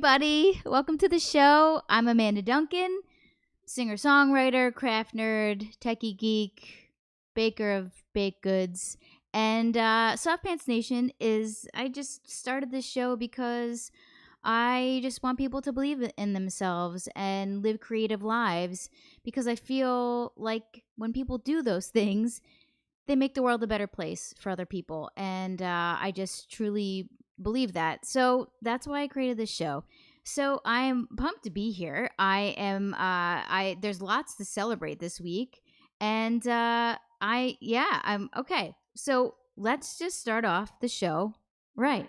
everybody. Welcome to the show. I'm Amanda Duncan, singer-songwriter, craft nerd, techie geek, baker of baked goods. And Soft Pants Nation I just started this show because I just want people to believe in themselves and live creative lives, because I feel like when people do those things, they make the world a better place for other people. And I just truly believe that. So that's why I created this show. So I am pumped to be here. There's lots to celebrate this week. And I'm okay. So let's just start off the show. Right.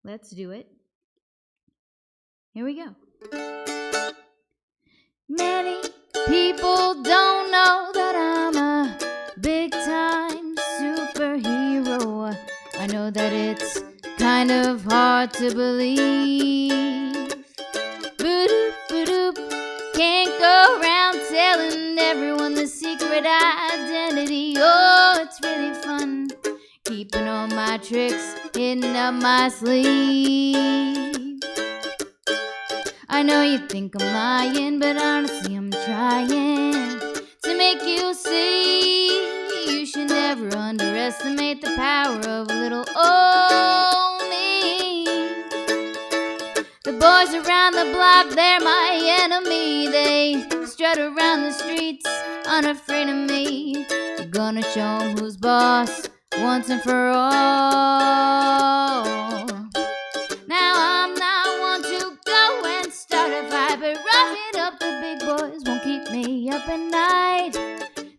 Let's do it. Here we go. Many people don't know that I'm a big time superhero. I know that it's kind of hard to believe. Boop, boop, can't go around telling everyone the secret identity. Oh, it's really fun keeping all my tricks hidden up my sleeve. I know you think I'm lying, but honestly I'm trying to make you see. You should never underestimate the power of a little old me. The boys around the block, they're my enemy. They strut around the streets unafraid of me. I'm gonna show 'em who's boss once and for all. Now I'm not one to go and start a fight, but rough it up, the big boys won't keep me up at night.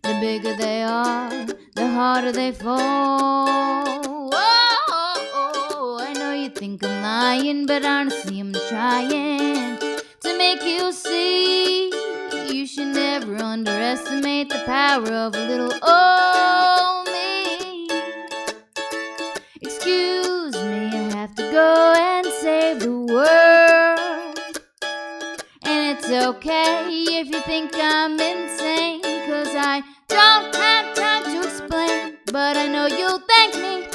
The bigger they are, the harder they fall. Oh, I know you think I'm lying, but honestly I'm trying to make you see. You should never underestimate the power of a little old me. Excuse me, I have to go and save the world. And it's okay if you think I'm insane, 'cause I don't have time to explain. But I know you'll thank me.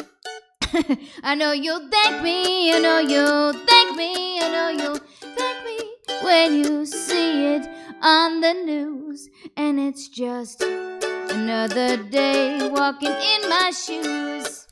I know you'll thank me. I know you'll thank me. I know you'll thank me when you see it on the news. And it's just another day walking in my shoes.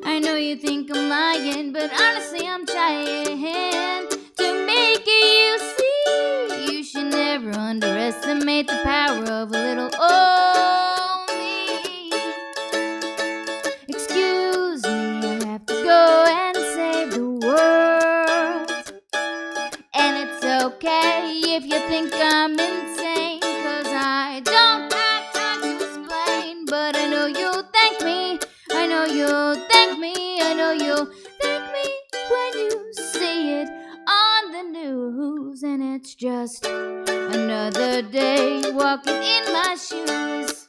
I know you think I'm lying, but honestly I'm trying to make you see. You should never underestimate the power of a little old me. Excuse me, I have to go and save the world. And it's okay if you think I'm insane, 'cause I don't have time to explain. But I know you'll thank me. I know you'll thank me. I know you'll thank me when you see it on the news. And it's just another day walking in my shoes.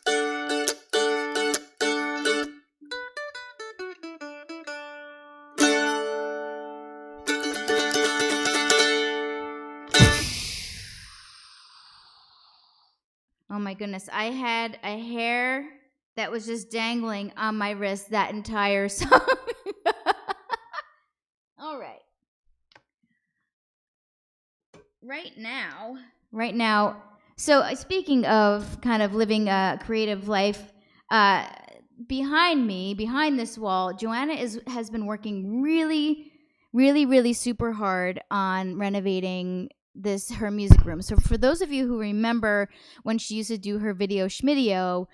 Oh my goodness, I had a hair that was just dangling on my wrist that entire song. All right. Right now, so speaking of kind of living a creative life, behind this wall, Joanna has been working really, really, really super hard on renovating her music room. So for those of you who remember when she used to do her video Schmidio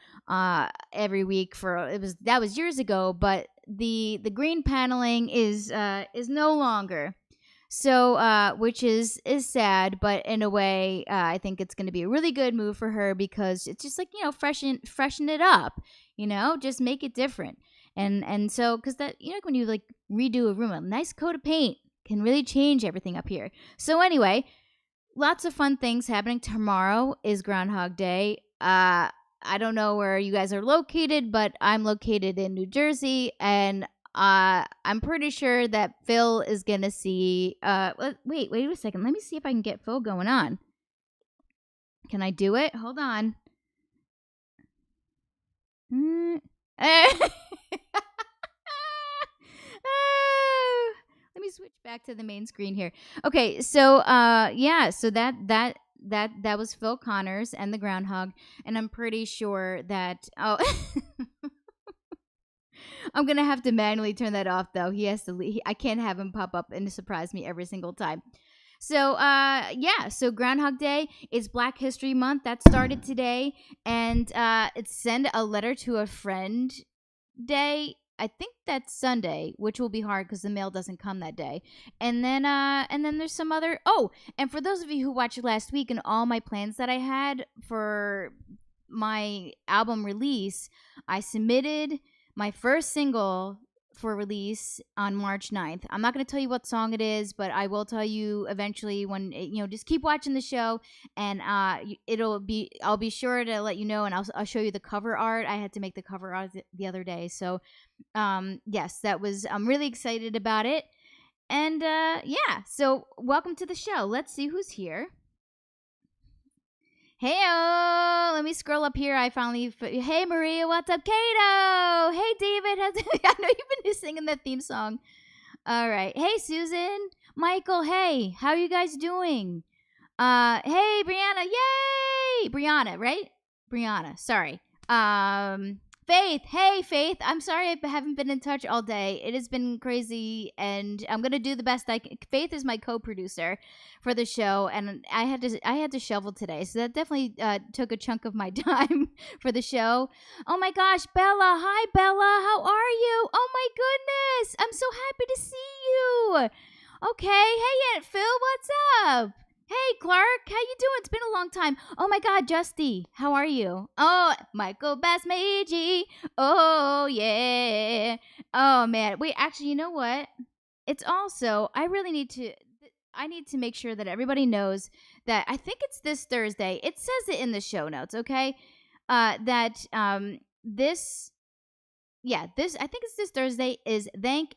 every week, that was years ago, but the green paneling is no longer. So which is sad, but in a way I think it's going to be a really good move for her, because it's just like, freshen it up, just make it different. And so, because that, when you like redo a room, a nice coat of paint can really change everything up here. So anyway, lots of fun things happening. Tomorrow is Groundhog Day. I don't know where you guys are located, but I'm located in New Jersey, and I'm pretty sure that Phil is gonna see. Wait a second. Let me see if I can get Phil going on. Can I do it? Hold on. Let me switch back to the main screen here. Okay, so yeah, so that was Phil Connors and the Groundhog, and I'm pretty sure that I'm gonna have to manually turn that off though. He has to leave. I can't have him pop up and surprise me every single time. So yeah, so Groundhog Day is Black History Month. That started today, and it's Send a Letter to a Friend Day. I think that's Sunday, which will be hard because the mail doesn't come that day. And then there's some other. Oh, and for those of you who watched last week and all my plans that I had for my album release, I submitted my first single for release on March 9th. I'm not going to tell you what song it is, but I will tell you eventually when just keep watching the show, and I'll be sure to let you know, and I'll show you the cover art. I had to make the cover art the other day. So yes, I'm really excited about it. And yeah, so welcome to the show. Let's see who's here. Hey, let me scroll up here. I finally. Hey, Maria, what's up? Kato. Hey, David. I know you've been singing that theme song. All right. Hey, Susan. Michael. Hey, how are you guys doing? Hey, Brianna. Yay, Brianna. Right? Brianna. Sorry. Faith. Hey, Faith. I'm sorry I haven't been in touch all day. It has been crazy, and I'm gonna do the best I can. Faith is my co-producer for the show, and I had to shovel today, so that definitely took a chunk of my time for the show. Oh my gosh, Bella. Hi, Bella. How are you? Oh my goodness. I'm so happy to see you. Okay. Hey, Aunt Phil. What's up? Hey, Clark, how you doing? It's been a long time. Oh, my God, Justy, how are you? Oh, Michael Basmeji. Oh, yeah. Oh, man. Wait, actually, you know what? It's also, I need to make sure that everybody knows that I think it's this Thursday. It says it in the show notes, okay? I think it's this Thursday is Thank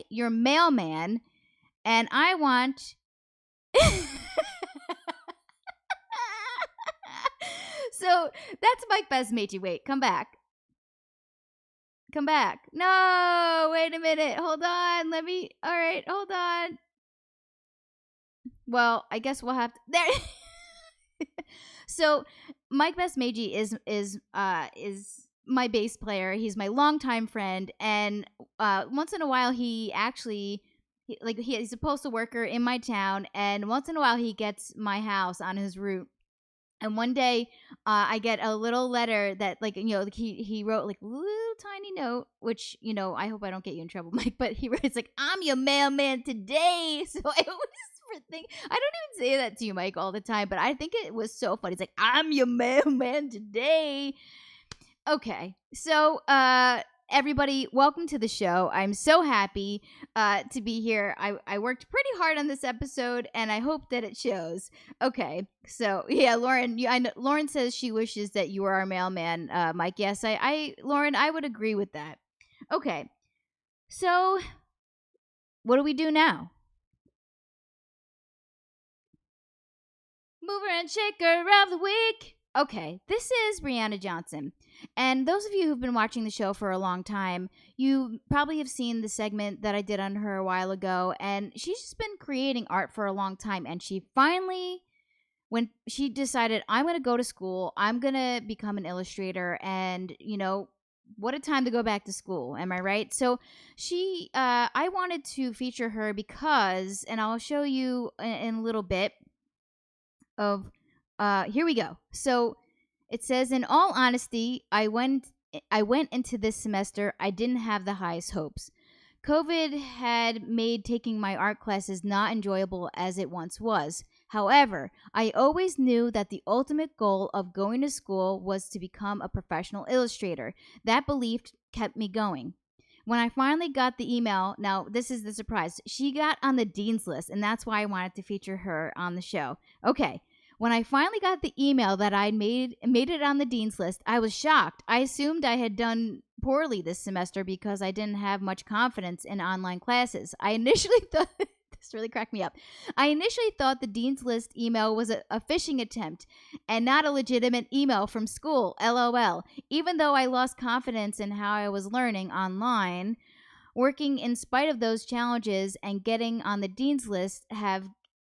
Your Mailman. And I want So that's Mike Basmeji. Wait, come back. Come back. No, wait a minute. Hold on. All right, hold on. Well, I guess we'll have to there. So Mike Basmeji is my bass player. He's my longtime friend, and once in a while he actually he's a postal worker in my town, and once in a while he gets my house on his route. And one day I get a little letter that he wrote a little tiny note, which I hope I don't get you in trouble, Mike, but he writes I'm your mailman today. So I always think, I don't even say that to you, Mike, all the time, but I think it was so funny. It's I'm your mailman today. Okay, so everybody, welcome to the show. I'm so happy to be here. I worked pretty hard on this episode, and I hope that it shows. Okay, so yeah, Lauren, Lauren says she wishes that you were our mailman, Mike. Yes, Lauren, I would agree with that. Okay, so what do we do now? Mover and shaker of the week. Okay, this is Brianna Johnson. And those of you who've been watching the show for a long time, you probably have seen the segment that I did on her a while ago. And she's just been creating art for a long time. And she finally, when she decided, I'm going to go to school, I'm going to become an illustrator. And, what a time to go back to school. Am I right? So I wanted to feature her because, and I'll show you in a little bit of, here we go. So it says, in all honesty, I went into this semester, I didn't have the highest hopes. COVID had made taking my art classes not enjoyable as it once was. However, I always knew that the ultimate goal of going to school was to become a professional illustrator. That belief kept me going. when I finally got the email, now this is the surprise. She got on the dean's list, and that's why I wanted to feature her on the show. Okay. When I finally got the email that I made it on the dean's list, I was shocked. I assumed I had done poorly this semester because I didn't have much confidence in online classes. I initially thought this really cracked me up. I initially thought the dean's list email was a phishing attempt and not a legitimate email from school. LOL. Even though I lost confidence in how I was learning online, working in spite of those challenges and getting on the dean's list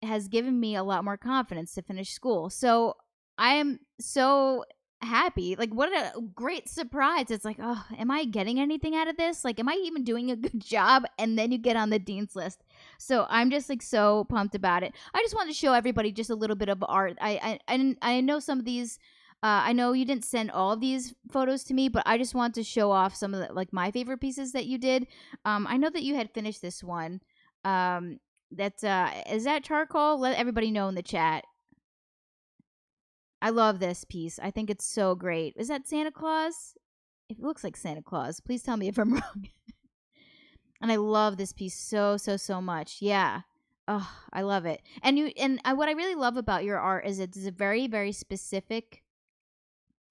has given me a lot more confidence to finish school. So I am so happy. Like, what a great surprise. It's like, oh, am I getting anything out of this? Like, am I even doing a good job? And then you get on the dean's list. So I'm just like so pumped about it. I just wanted to show everybody just a little bit of art. I know some of these. I know you didn't send all of these photos to me, but I just want to show off some of the, like, my favorite pieces that you did. I know that you had finished this one. Is that charcoal? Let everybody know in the chat. I love this piece. I think it's so great. Is that Santa Claus? It looks like Santa Claus. Please tell me if I'm wrong. And I love this piece so much. Yeah. Oh, I love it. And what I really love about your art is it's a very, very specific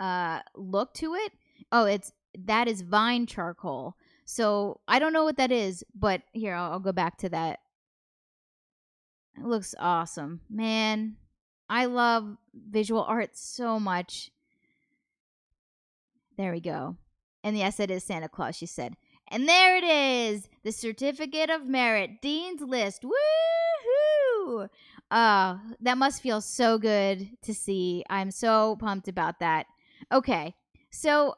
look to it. Oh, that is vine charcoal. So I don't know what that is, but here, I'll go back to that. It looks awesome. Man, I love visual art so much. There we go. And yes, it is Santa Claus, she said. And there it is. The Certificate of Merit. Dean's List. Woohoo! That must feel so good to see. I'm so pumped about that. Okay. So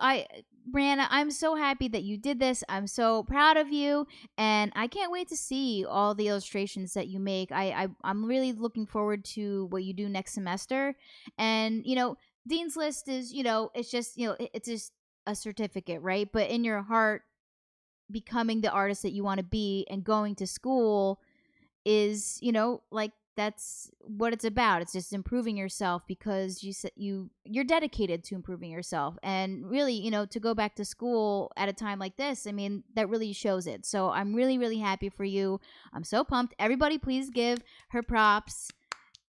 Brianna, I'm so happy that you did this. I'm so proud of you, and I can't wait to see all the illustrations that you make. I'm really looking forward to what you do next semester. And Dean's List is, it's just, it's just a certificate, right? But in your heart, becoming the artist that you want to be and going to school is, like, that's what it's about. It's just improving yourself because you're dedicated to improving yourself. And really, to go back to school at a time like this, I mean, that really shows it. So I'm really, really happy for you. I'm so pumped. Everybody, please give her props.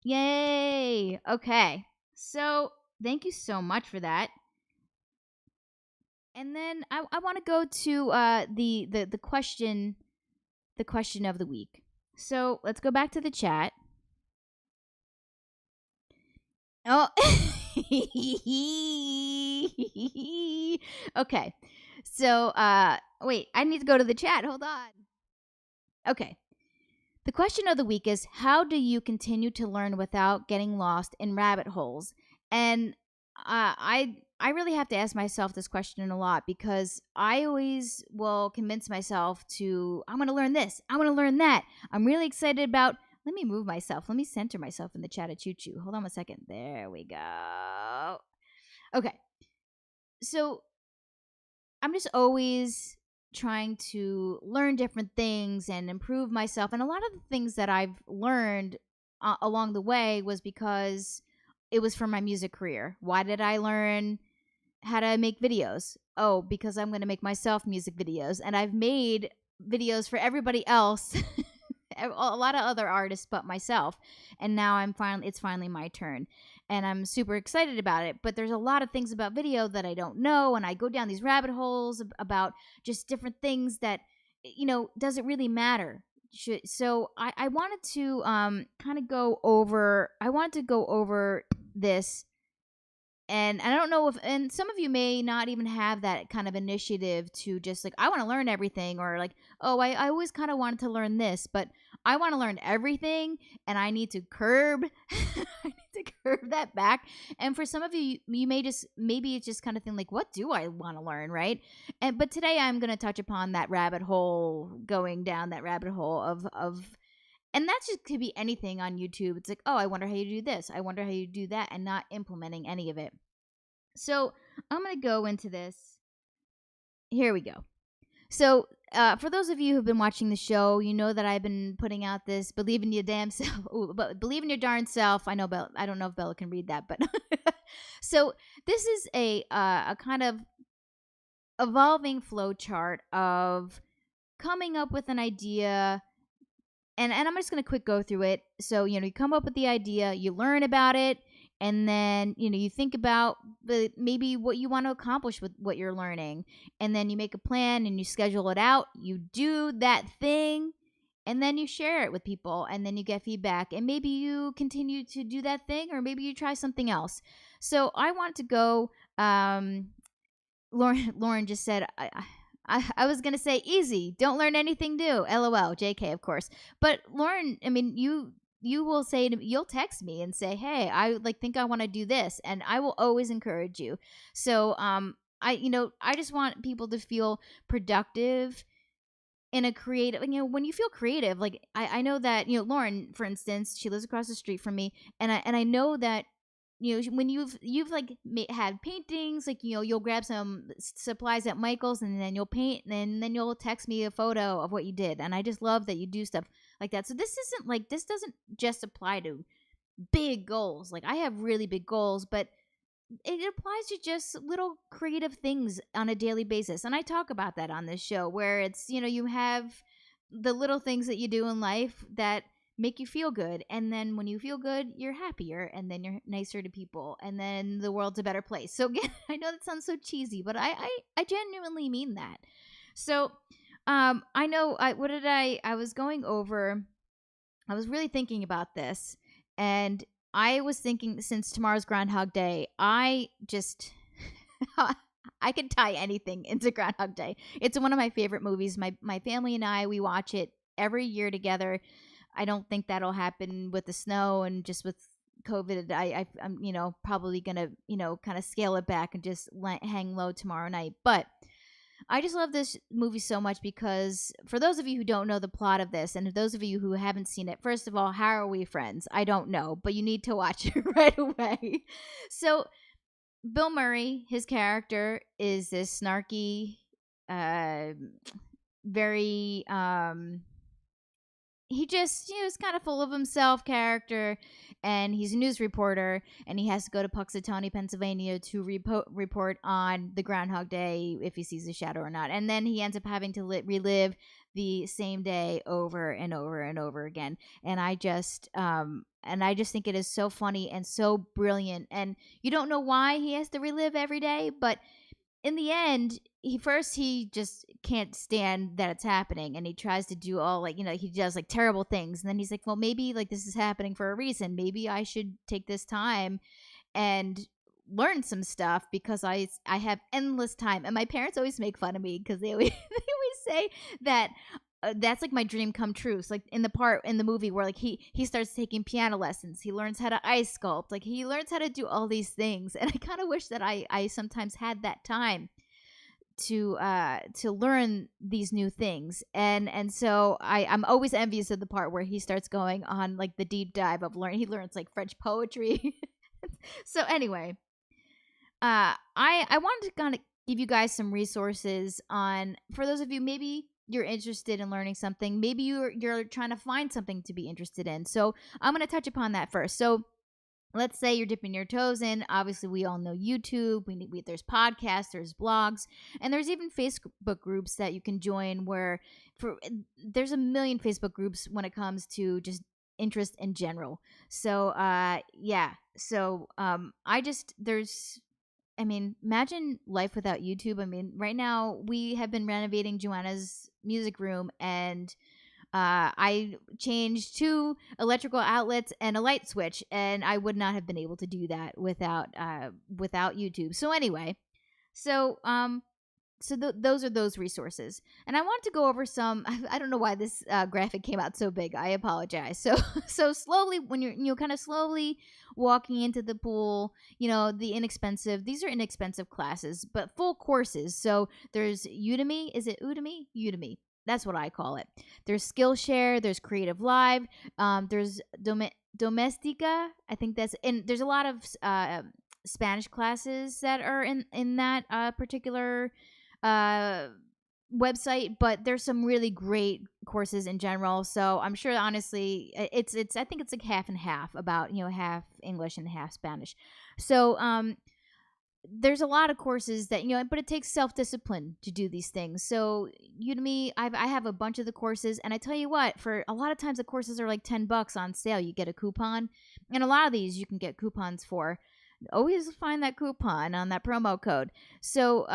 Yay. Okay. So thank you so much for that. And then I want to go to the question of the week. So let's go back to the chat. Oh, okay. So, wait, I need to go to the chat. Hold on. Okay. The question of the week is, how do you continue to learn without getting lost in rabbit holes? And I really have to ask myself this question a lot because I always will convince myself I'm going to learn this. I'm going to learn that. I'm really excited about. Let me move myself. Let me center myself in the chat at Choo Choo. Hold on a second. There we go. Okay. So I'm just always trying to learn different things and improve myself. And a lot of the things that I've learned along the way was because it was from my music career. Why did I learn how to make videos? Oh, because I'm going to make myself music videos. And I've made videos for everybody else. A lot of other artists but myself, and now it's finally my turn, and I'm super excited about it. But there's a lot of things about video that I don't know, and I go down these rabbit holes about just different things that does it really matter. So I wanted to kind of go over this. And I don't know and some of you may not even have that kind of initiative to just like, I want to learn everything, or like, oh, I always kind of wanted to learn this, but I want to learn everything, and I need to curb that back. And for some of you, you maybe it's just kind of thing like, what do I want to learn, right? But today I'm going to touch upon that rabbit hole, going down that rabbit hole of and that just could be anything on YouTube. It's like, oh, I wonder how you do this. I wonder how you do that, and not implementing any of it. So I'm going to go into this. Here we go. So for those of you who've been watching the show, you know that I've been putting out this believe in your damn self. But believe in your darn self. I know Bella. I don't know if Bella can read that, but so this is a kind of evolving flow chart of coming up with an idea. And I'm just going to quick go through it. So, you come up with the idea, you learn about it, and then, you think about maybe what you want to accomplish with what you're learning. And then you make a plan and you schedule it out. You do that thing, and then you share it with people, and then you get feedback. And maybe you continue to do that thing, or maybe you try something else. So I want to go. Lauren just said, I was going to say easy. Don't learn anything new. LOL. JK, of course. But Lauren, I mean, you will say to me, you'll text me and say, "Hey, I think I want to do this." And I will always encourage you. So, I just want people to feel productive in a creative, when you feel creative, like I know that, Lauren, for instance, she lives across the street from me, and I know that, when you've like had paintings, like, you'll grab some supplies at Michael's, and then you'll paint, and then you'll text me a photo of what you did. And I just love that you do stuff like that. So this doesn't just apply to big goals. Like, I have really big goals, but it applies to just little creative things on a daily basis. And I talk about that on this show, where it's, you have the little things that you do in life that make you feel good. And then when you feel good, you're happier, and then you're nicer to people, and then the world's a better place. So again, I know that sounds so cheesy, but I genuinely mean that. So I know I was going over, I was really thinking about this, and I was thinking, since tomorrow's Groundhog Day, I just I could tie anything into Groundhog Day. It's one of my favorite movies. My family and I, we watch it every year together. I don't think that'll happen with the snow and just with COVID. I'm probably gonna kind of scale it back and just hang low tomorrow night. But I just love this movie so much because, for those of you who don't know the plot of this, and those of you who haven't seen it, first of all, how are we friends? I don't know, but you need to watch it right away. So, Bill Murray, his character is this snarky, very he just is kind of full of himself character, and he's a news reporter, and he has to go to Puxatawny, Pennsylvania to report on the Groundhog Day, if he sees a shadow or not. And then he ends up having to relive the same day over and over and over again. And I just think it is so funny and so brilliant. And you don't know why he has to relive every day, but in the end, he just can't stand that it's happening, and he tries to do all, like, he does like terrible things, and then he's like, well, maybe like this is happening for a reason. Maybe I should take this time and learn some stuff, because I have endless time. And my parents always make fun of me because they always they always say that that's like my dream come true. So, like, in the part in the movie where, like, he starts taking piano lessons, he learns how to ice sculpt, like, he learns how to do all these things. And I kind of wish that I sometimes had that time to learn these new things. And so I'm always envious of the part where he starts going on, like, the deep dive of learning. He learns like French poetry. So anyway, I wanted to kind of give you guys some resources on, for those of you, maybe you're interested in learning something, maybe you're trying to find something to be interested in. So I'm going to touch upon that first. So let's say you're dipping your toes in. Obviously, we all know YouTube. There's podcasts, there's blogs, and there's even Facebook groups that you can join, where there's a million Facebook groups when it comes to just interest in general. So yeah. So imagine life without YouTube. I mean, right now we have been renovating Joanna's music room, and I changed 2 electrical outlets and a light switch, and I would not have been able to do that without YouTube. So anyway, those are those resources. And I want to go over some. I don't know why this graphic came out so big. I apologize. So slowly, when you're kind of slowly walking into the pool, these are inexpensive classes, but full courses. So there's Udemy. Is it Udemy? Udemy. That's what I call it. There's Skillshare. There's Creative Live. There's Domestika. I think and there's a lot of Spanish classes that are in that particular website, but there's some really great courses in general. So I'm sure, honestly, it's I think it's like half and half, about half English and half Spanish. So there's a lot of courses that, but it takes self-discipline to do these things. So Udemy, I have a bunch of the courses, and I tell you what, for a lot of times the courses are like $10 on sale. You get a coupon, and a lot of these you can get coupons for. Always find that coupon on that promo code. So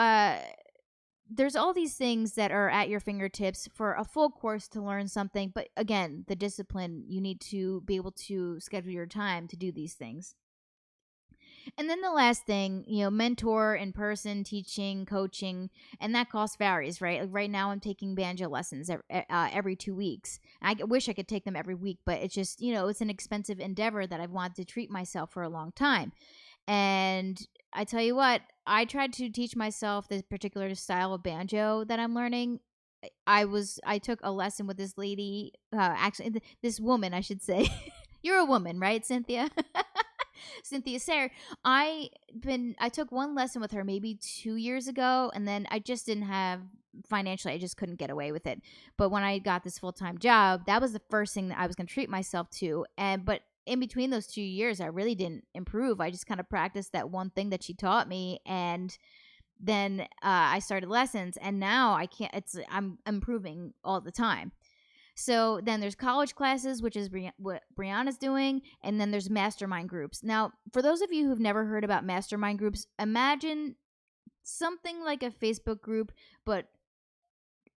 there's all these things that are at your fingertips for a full course to learn something. But again, the discipline, you need to be able to schedule your time to do these things. And then the last thing, mentor, in person, teaching, coaching, and that cost varies, right? Like right now I'm taking banjo lessons every 2 weeks. I wish I could take them every week, but it's just, it's an expensive endeavor that I've wanted to treat myself for a long time. And I tell you what, I tried to teach myself this particular style of banjo that I'm learning. I took a lesson with this lady, actually, this woman, I should say. You're a woman, right, Cynthia? Cynthia Sayre. I took one lesson with her maybe 2 years ago, and then I just didn't have financially, I just couldn't get away with it. But when I got this full-time job, that was the first thing that I was going to treat myself to. But in between those 2 years, I really didn't improve. I just kind of practiced that one thing that she taught me, and then I started lessons, and now I'm improving all the time. So then there's college classes, which is what Brianna's doing, and then there's mastermind groups. Now, for those of you who've never heard about mastermind groups, imagine something like a Facebook group, but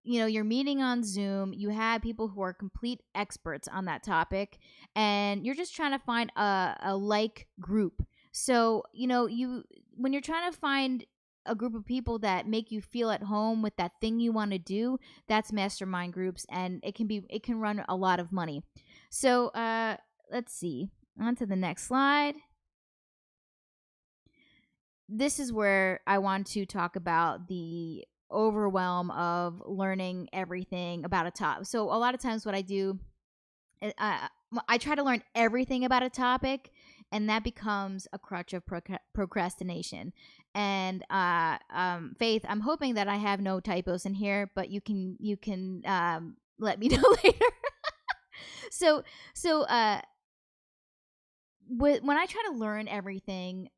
you're meeting on Zoom, you have people who are complete experts on that topic, and you're just trying to find a like group. So, when you're trying to find a group of people that make you feel at home with that thing you want to do, that's mastermind groups, and it can run a lot of money. So let's see, on to the next slide. This is where I want to talk about the overwhelm of learning everything about a topic. So a lot of times what I do, I try to learn everything about a topic, and that becomes a crutch of procrastination. And Faith, I'm hoping that I have no typos in here, but you can let me know later. So when I try to learn everything,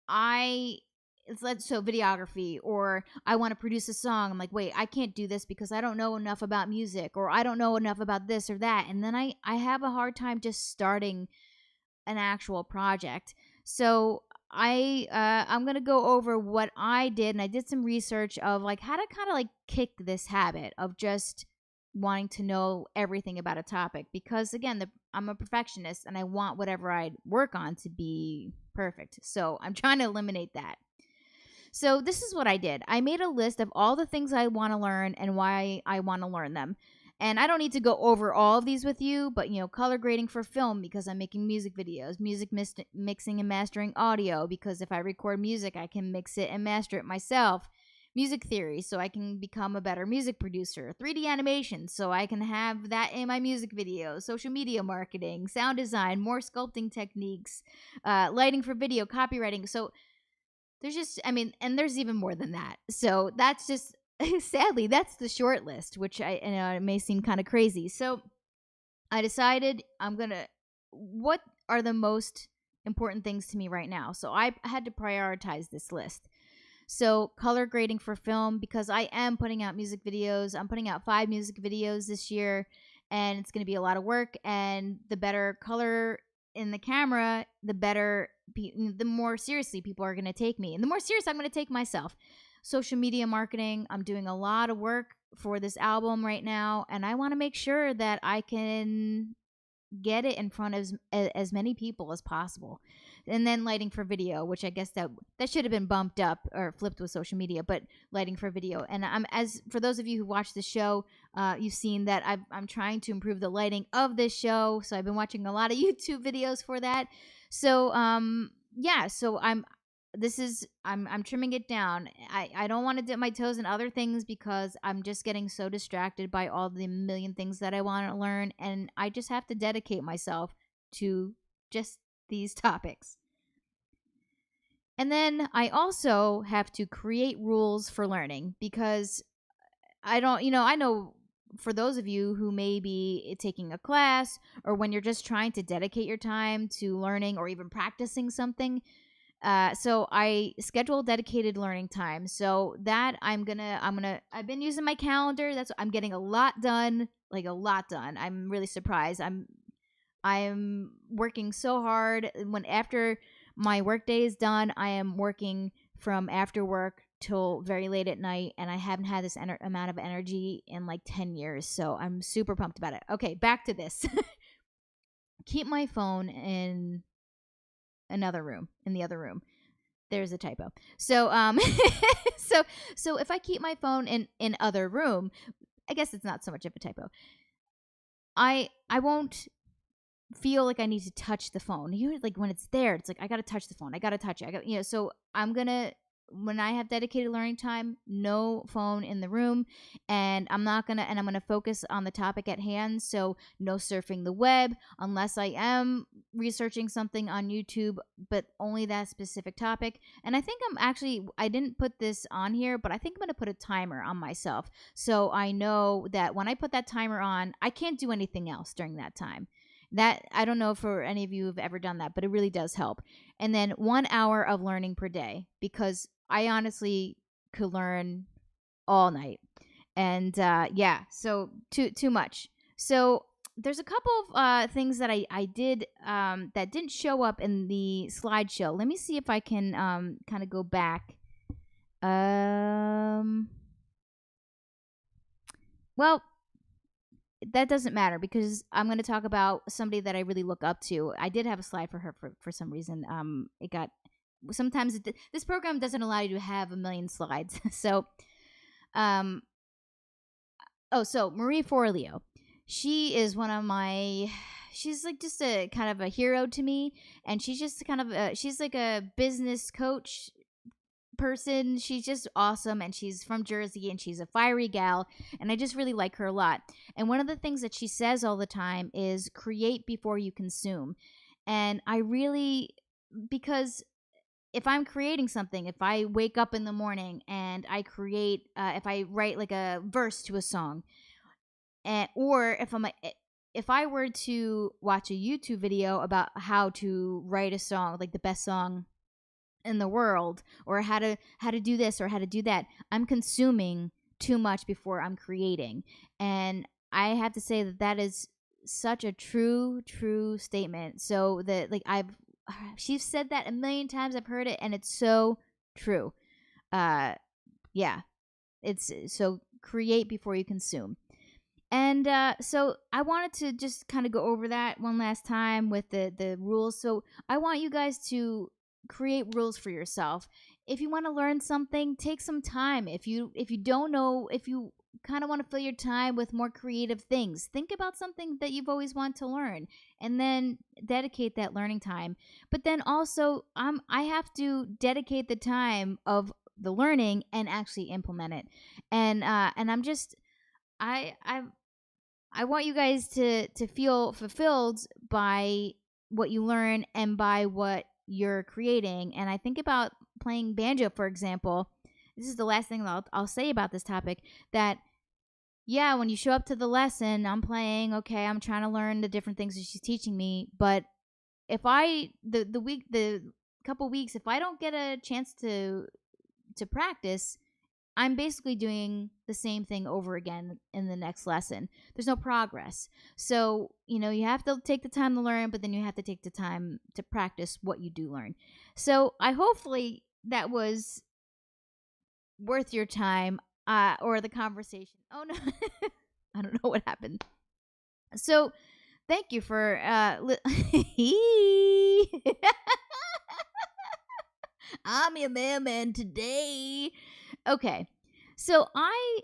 so videography, or I want to produce a song, I'm like, wait, I can't do this because I don't know enough about music, or I don't know enough about this or that, and then I have a hard time just starting an actual project. So I'm gonna go over what I did, and I did some research of like how to kind of like kick this habit of just wanting to know everything about a topic, because again, I'm a perfectionist and I want whatever I work on to be perfect. So I'm trying to eliminate that. So this is what I did. I made a list of all the things I want to learn and why I want to learn them. And I don't need to go over all of these with you, but color grading for film because I'm making music videos, music mixing and mastering audio because if I record music, I can mix it and master it myself. Music theory, so I can become a better music producer. 3D animation, so I can have that in my music videos. Social media marketing, sound design, more sculpting techniques, lighting for video, copywriting. So there's just, and there's even more than that. So that's just, sadly, that's the short list, which it may seem kind of crazy. So I decided what are the most important things to me right now? So I had to prioritize this list. So color grading for film, because I am putting out music videos. I'm putting out 5 music videos this year, and it's going to be a lot of work. And the better color in the camera, the more seriously people are going to take me, and the more serious I'm going to take myself. Social media marketing, I'm doing a lot of work for this album right now, and I want to make sure that I can get it in front of as many people as possible. And then lighting for video, which I guess that should have been bumped up or flipped with social media, but lighting for video. And for those of you who watch the show, you've seen that I'm trying to improve the lighting of this show. So I've been watching a lot of YouTube videos for that. So so I'm trimming it down. I don't want to dip my toes in other things because I'm just getting so distracted by all the million things that I want to learn, and I just have to dedicate myself to just these topics. And then I also have to create rules for learning, because I know for those of you who may be taking a class, or when you're just trying to dedicate your time to learning or even practicing something, So I schedule dedicated learning time. So that I've been using my calendar. I'm getting a lot done, like a lot done. I'm really surprised. I'm working so hard. When after my workday is done, I am working from after work till very late at night, and I haven't had this amount of energy in like 10 years. So I'm super pumped about it. Okay, back to this. Keep my phone in another room, in the other room. There's a typo. So so if I keep my phone in other room, I guess it's not so much of a typo. I won't feel like I need to touch the phone. You know, like when it's there, it's like I gotta touch the phone. I gotta touch it. So I'm gonna, when I have dedicated learning time, no phone in the room, and I'm gonna focus on the topic at hand. So no surfing the web unless I am researching something on YouTube, but only that specific topic. And I think I didn't put this on here, but I think I'm gonna put a timer on myself. So I know that when I put that timer on, I can't do anything else during that time. That, I don't know for any of you who've ever done that, but it really does help. And then 1 hour of learning per day, because I honestly could learn all night. And yeah, so too much. So there's a couple of things that I did that didn't show up in the slideshow. Let me see if I can kind of go back. Well, that doesn't matter because I'm going to talk about somebody that I really look up to. I did have a slide for her for some reason. It got, sometimes this program doesn't allow you to have a million slides. So, so Marie Forleo, she is one of my, she's like just a kind of a hero to me, and she's just kind of she's like a business coach person. She's just awesome, and she's from Jersey, and she's a fiery gal, and I just really like her a lot. And one of the things that she says all the time is create before you consume. And I really, because if I'm creating something, if I wake up in the morning and I create, if I write like a verse to a song, or if I were to watch a YouTube video about how to write a song, like the best song in the world, or how to do this or how to do that, I'm consuming too much before I'm creating. And I have to say that is such a true statement. So that, like, she's said that a million times, I've heard it, and it's so true. Yeah, it's so create before you consume. And so I wanted to just kind of go over that one last time with the rules. So I want you guys to create rules for yourself. If you want to learn something, take some time. If you don't know, if you kind of want to fill your time with more creative things, think about something that you've always wanted to learn, and then dedicate that learning time. But then also, I have to dedicate the time of the learning and actually implement it. And I'm just, I want you guys to feel fulfilled by what you learn and by what you're creating. And I think about playing banjo, for example. This is the last thing I'll say about this topic. That, yeah, when you show up to the lesson, I'm playing. Okay, I'm trying to learn the different things that she's teaching me. But if the couple weeks, if I don't get a chance to practice, I'm basically doing the same thing over again in the next lesson. There's no progress. So, you have to take the time to learn, but then you have to take the time to practice what you do learn. So hopefully that was worth your time, or the conversation. Oh, no. I don't know what happened. So thank you for I'm your mailman today. Okay, so I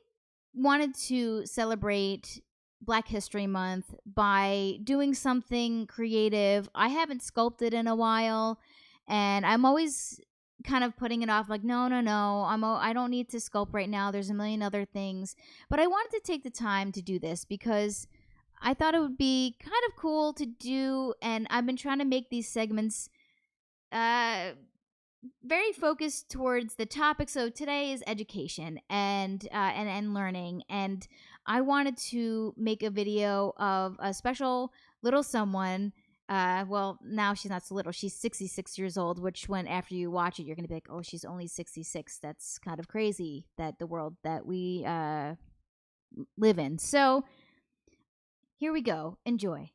wanted to celebrate Black History Month by doing something creative. I haven't sculpted in a while, and I'm always kind of putting it off, like, no, I don't need to sculpt right now. There's a million other things. But I wanted to take the time to do this because I thought it would be kind of cool to do, and I've been trying to make these segments very focused towards the topic. So today is education and learning, and I wanted to make a video of a special little someone Well, now she's not so little. She's 66 years old, which when after you watch it, you're going to be like, oh, she's only 66. That's kind of crazy that the world that we live in. So here we go. Enjoy.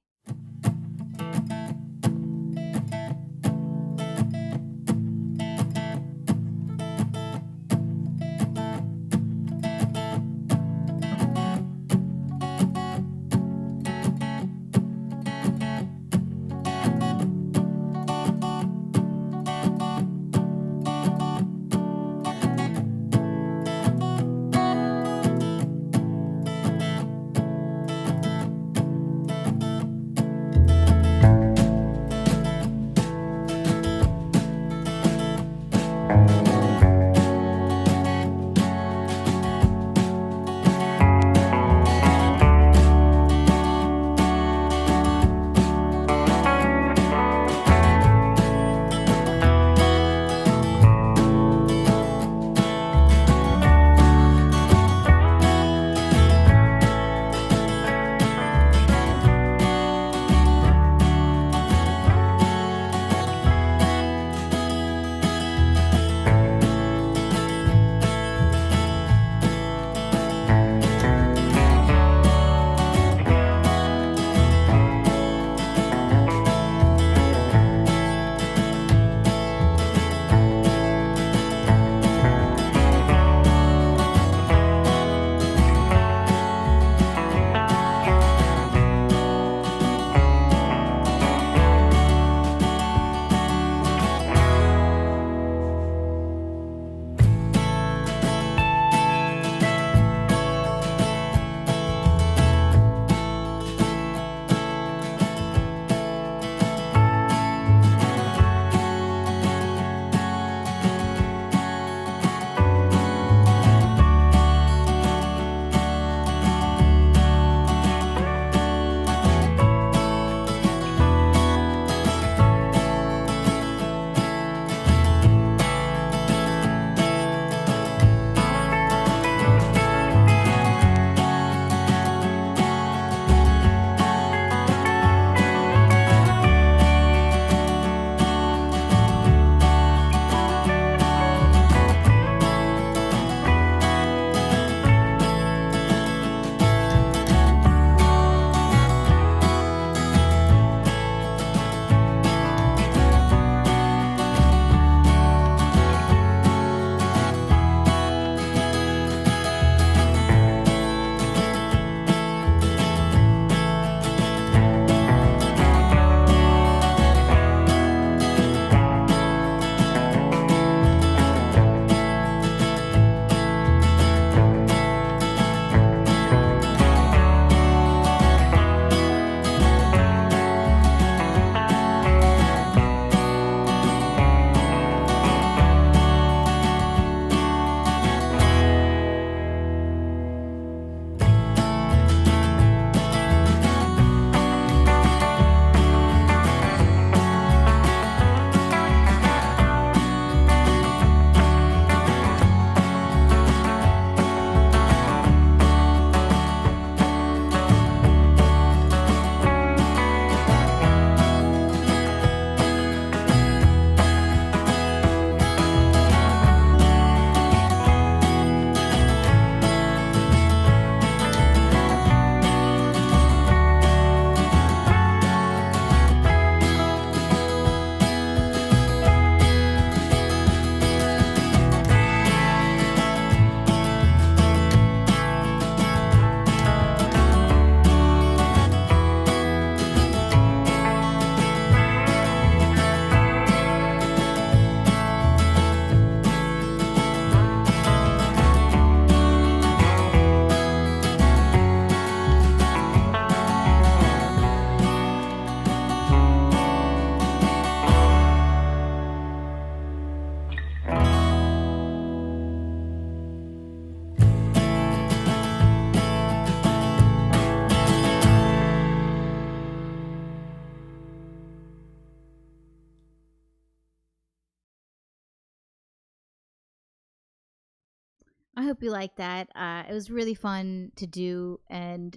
I hope you like that. It was really fun to do, and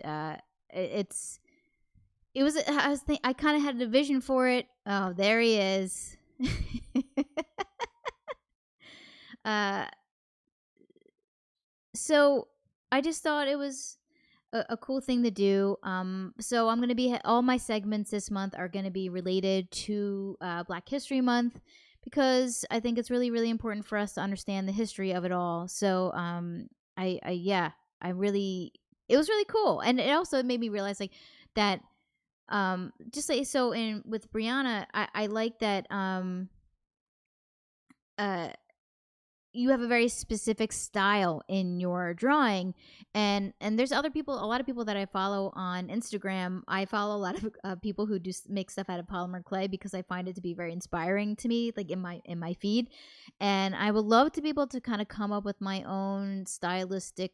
it's it was. I kind of had a vision for it. Oh, there he is. uh, so I just thought it was a cool thing to do. So I'm gonna be all my segments this month are gonna be related to Black History Month because I think it's really really important for us to understand the history of it all. So I yeah, I really it was really cool, and it also made me realize like that just like so in with Brianna, I like that uh you have a very specific style in your drawing, and there's other people, a lot of people that I follow on Instagram. I follow a lot of people who do make stuff out of polymer clay because I find it to be very inspiring to me, like in my feed. And I would love to be able to kind of come up with my own stylistic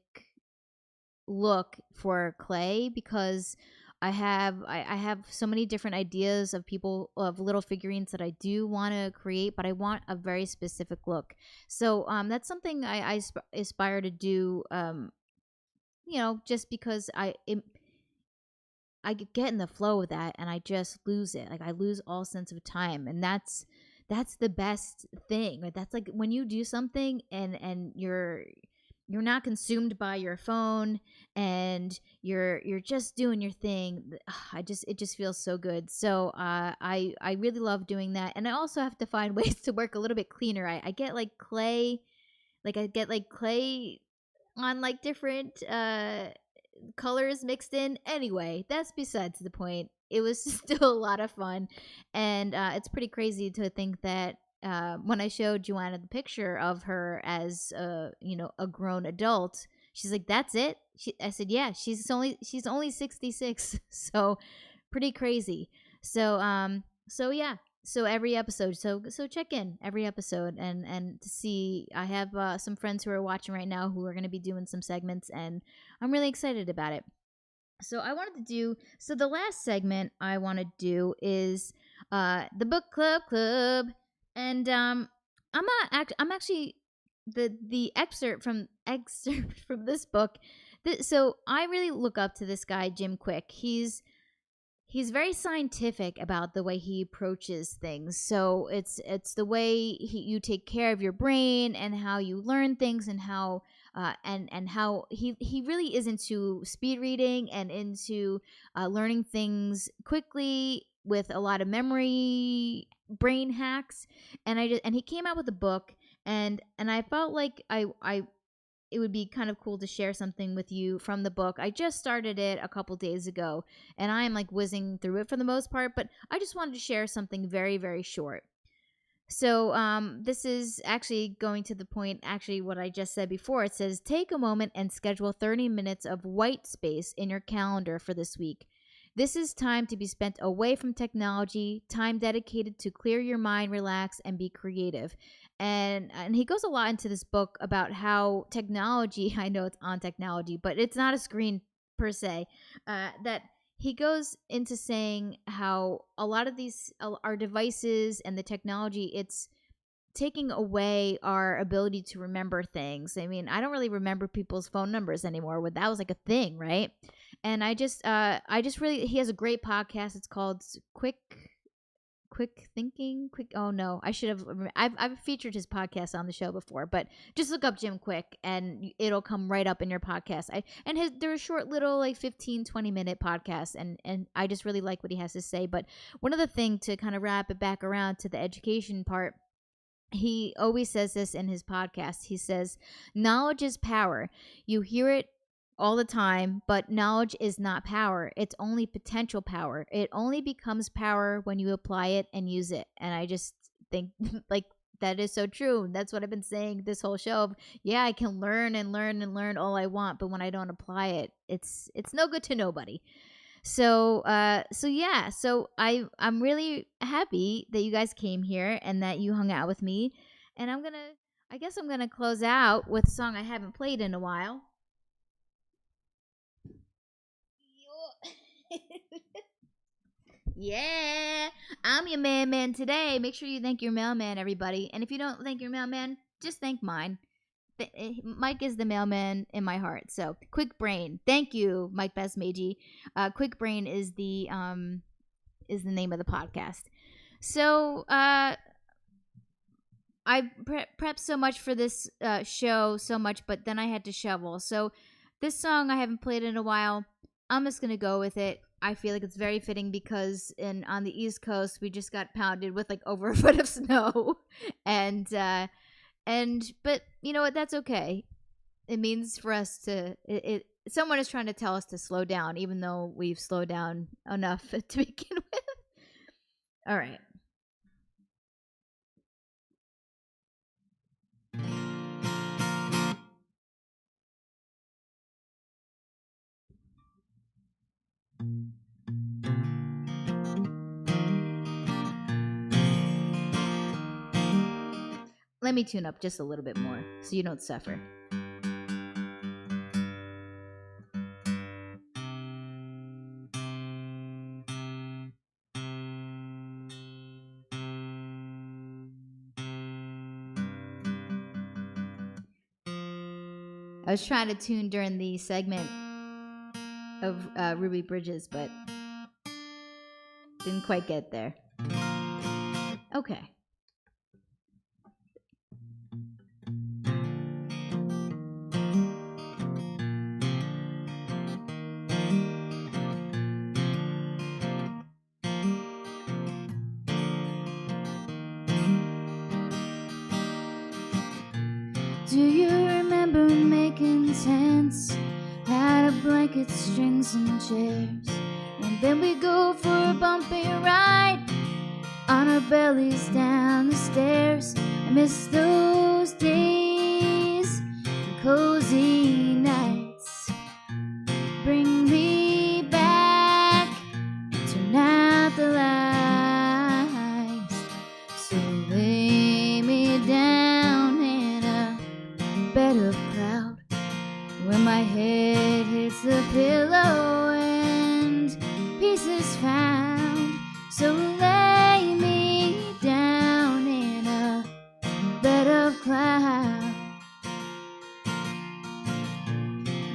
look for clay because I have so many different ideas of people of little figurines that I do want to create, but I want a very specific look. So that's something I aspire to do. Just because I get in the flow of that and I just lose it. Like I lose all sense of time, and that's the best thing. Like that's like when you do something and you're not consumed by your phone and you're just doing your thing. It just feels so good. So I really love doing that, and I also have to find ways to work a little bit cleaner. I get like clay, like I get like clay on like different colors mixed in. Anyway, that's besides the point. It was still a lot of fun, and it's pretty crazy to think that when I showed Joanna the picture of her as a grown adult, she's like, "That's it." I said, "Yeah, she's only 66, so pretty crazy." So yeah, so every episode, so check in every episode and to see. I have some friends who are watching right now who are going to be doing some segments, and I'm really excited about it. So I wanted to do so the last segment I want to do is the book club, and I'm actually the excerpt from this book. So I really look up to this guy Jim Quick. He's very scientific about the way he approaches things. So it's the way you take care of your brain and how you learn things and how and how he really is into speed reading and into learning things quickly with a lot of memory brain hacks. And he came out with a book, and I felt like I it would be kind of cool to share something with you from the book. I just started it a couple days ago, and I am like whizzing through it for the most part, but I just wanted to share something very, very short. So, this is actually going to the point, actually, what I just said before. It says, take a moment and schedule 30 minutes of white space in your calendar for this week. This is time to be spent away from technology, time dedicated to clear your mind, relax, and be creative. And he goes a lot into this book about how technology, I know it's on technology, but it's not a screen per se, that he goes into saying how a lot of these our devices and the technology, it's taking away our ability to remember things. I mean, I don't really remember people's phone numbers anymore. When that was like a thing, right? And I just really, he has a great podcast. It's called Quick Thinking. Quick. Oh no, I should have. I've featured his podcast on the show before, but just look up Jim Quick and it'll come right up in your podcast. They're a short little like 15-20 minute podcast, and I just really like what he has to say. But one other thing to kind of wrap it back around to the education part, he always says this in his podcast. He says, knowledge is power. You hear it all the time, but knowledge is not power. It's only potential power. It only becomes power when you apply it and use it. And I just think like that is so true. That's what I've been saying this whole show. Yeah, I can learn and learn and learn all I want, but when I don't apply it, it's no good to nobody. So yeah, so I'm really happy that you guys came here and that you hung out with me. And I guess I'm gonna close out with a song I haven't played in a while. Yeah, I'm your mailman today. Make sure you thank your mailman, everybody. And if you don't thank your mailman, just thank mine. Mike is the mailman in my heart. So Quick Brain. Thank you, Mike Basmeji. Quick Brain is the name of the podcast. So I prepped so much for this show, but then I had to shovel. So this song I haven't played in a while. I'm just gonna go with it. I feel like it's very fitting because on the East Coast we just got pounded with like over a foot of snow, and but you know what? That's okay. It means for us to someone is trying to tell us to slow down, even though we've slowed down enough to begin with. All right. Let me tune up just a little bit more so you don't suffer. I was trying to tune during the segment of Ruby Bridges, but didn't quite get there. Okay. Do you remember making tents out of blankets, strings, and chairs? And then we go for a bumpy ride on our bellies down the stairs. I miss those days and cozy nights. Bring me back, turn out the lights. So lay me down in a bed of cloud where my head hits the pillow and peace is found. So lay me down in a bed of cloud.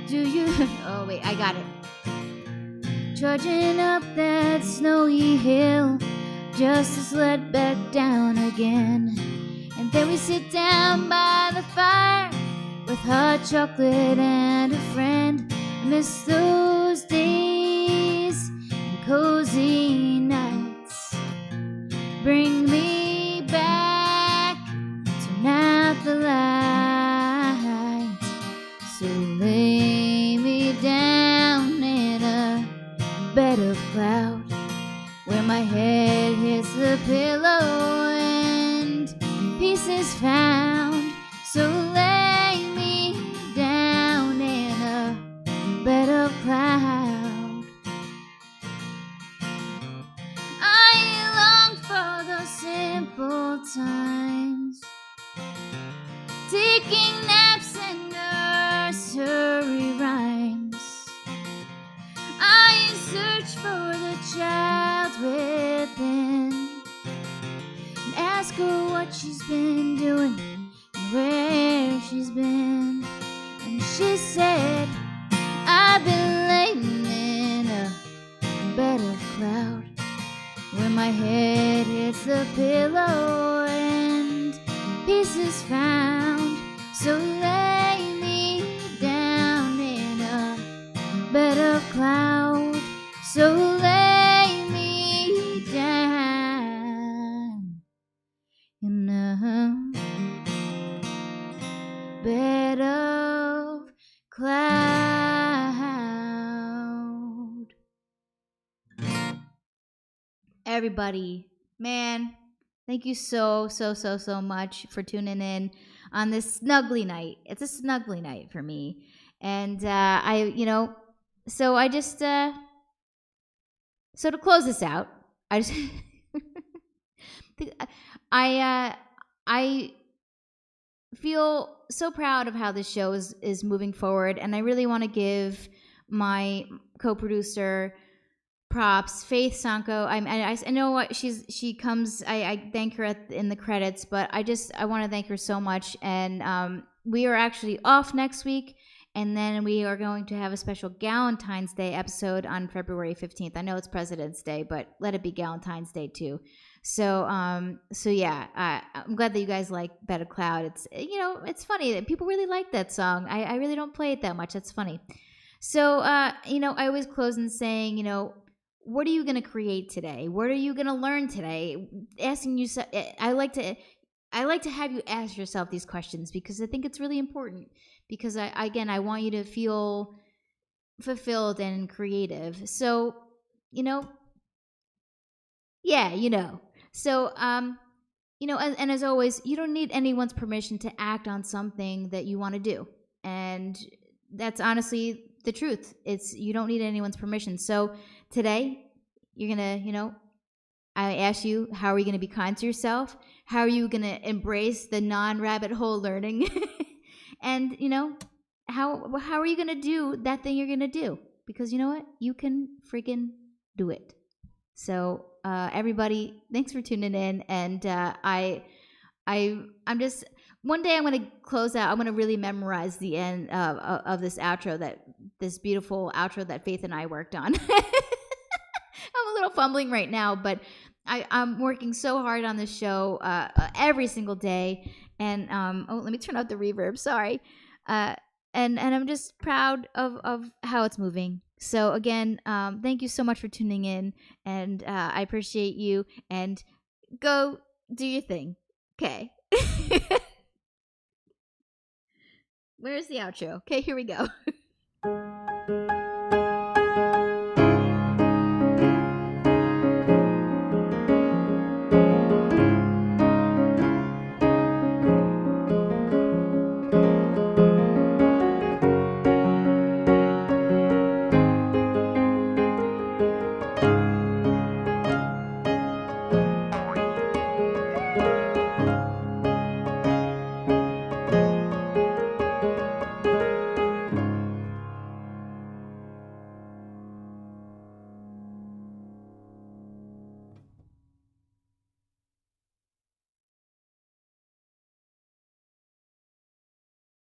Do you? Oh wait, I got it. Trudging up that snowy hill, just to sled back down again. And then we sit down by the fire with hot chocolate and a friend. I miss those days and cozy nights. Bring me back, turn out the lights. So lay me down in a bed of cloud where my head hits the pillow and peace is found. So lay me down in a bed of cloud. I long for those simple times, taking naps and nursery rhymes. I search for the child within and ask her what she's been doing and where she's been. And she said, I've been laying in a bed of cloud where my head hits the pillow and peace is found. So lay me down in a bed of cloud. So lay me down in a bed of cloud. Everybody, man, thank you so much for tuning in on this snuggly night. It's a snuggly night for me. And so I just so to close this out, I just I feel so proud of how this show is moving forward, and I really want to give my co-producer props. Faith Sanko. I know what she comes. I thank her in the credits, but I want to thank her so much. And we are actually off next week, and then we are going to have a special Galentine's Day episode on February 15th. I know it's President's Day, but let it be Galentine's Day too. So yeah, I'm glad that you guys like Better Cloud. It's it's funny that people really like that song. I really don't play it that much. That's funny. So I always close in saying, what are you going to create today? What are you going to learn today? Asking you, I like to have you ask yourself these questions because I think it's really important. Because I want you to feel fulfilled and creative. So yeah. So and as always, you don't need anyone's permission to act on something that you want to do, and that's honestly the truth. You don't need anyone's permission. So today, you're gonna, I ask you, how are you gonna be kind to yourself? How are you gonna embrace the non-rabbit hole learning? And how are you gonna do that thing you're gonna do? Because you know what, you can freaking do it. So everybody, thanks for tuning in, and I'm just, one day I'm going to close out. I'm going to really memorize the end of this beautiful outro that Faith and I worked on. I'm a little fumbling right now, but I'm working so hard on this show every single day. And let me turn out the reverb. Sorry. And I'm just proud of how it's moving. So again, thank you so much for tuning in, and I appreciate you. And go do your thing. Okay. Where's the outro? Okay, here we go.